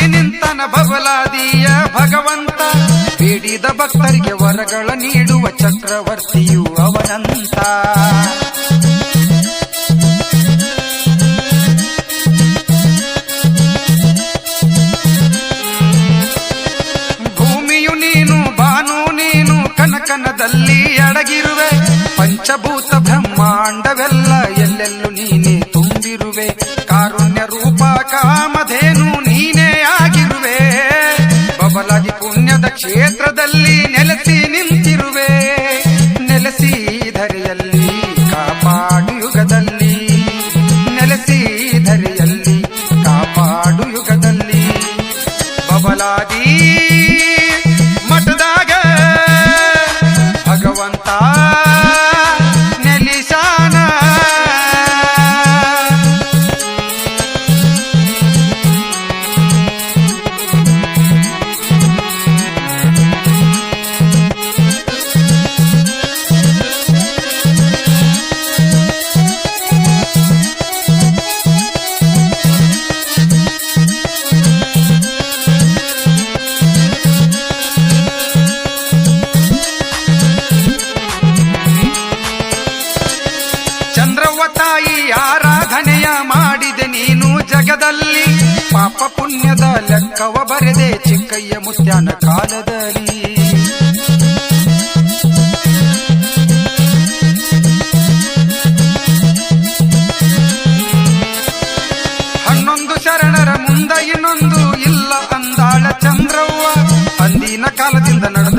ನಿಂತನ ಬಬಲಾದಿಯ ಭಗವಂತ, ಬೇಡಿದ ಭಕ್ತರಿಗೆ ವರಗಳ ನೀಡುವ ಚಕ್ರವರ್ತಿಯು ಅವನಂತ. ಭೂಮಿಯು ನೀನು, ಬಾನು ನೀನು, ಕನಕನದಲ್ಲಿ ಅಡಗಿರುವೆ. ಪಂಚಭೂತ ಬ್ರಹ್ಮಾಂಡವೆಲ್ಲ ಎಲ್ಲೆಲ್ಲೂ ನೀನೇ ತುಂಬಿರುವೆ. ಕಾರುಣ್ಯ ರೂಪ ಕಾಮಧೇನು ನೀನೇ ಆಗಿರುವೆ. ಬಬಲಾದಿ ಪುಣ್ಯದ ಕ್ಷೇತ್ರದಲ್ಲಿ ನೆಲೆಸಿ ನಿಂತಿರುವೆ. ನೆಲೆಸಿ ಧರೆಯಲ್ಲಿ ಕಾಪಾಡು ಯುಗದಲ್ಲಿ, ನೆಲೆಸಿ ಧರೆಯಲ್ಲಿ ಕಾಪಾಡು ಯುಗದಲ್ಲಿ. ಬಬಲಾದಿ ಮಠದಾಗ ಭಗವಂತ ನೆಲಿಸಾನ. ತಾಯಿ ಆರಾಧನೆಯ ಮಾಡಿದೆ ನೀನು ಜಗದಲ್ಲಿ. ಪಾಪ ಪುಣ್ಯದ ಲೆಕ್ಕವ ಬರೆದೆ ಚಿಕ್ಕಯ್ಯ ಮುತ್ಯಾನ ಕಾಲದಲ್ಲಿ. ಹನ್ನೊಂದು ಶರಣರ ಮುಂದ ಇನ್ನೊಂದು ಇಲ್ಲ ಅಂದಾಳ ಚಂದ್ರವ್ವ. ಅಂದಿನ ಕಾಲದಿಂದ ನಡೆದ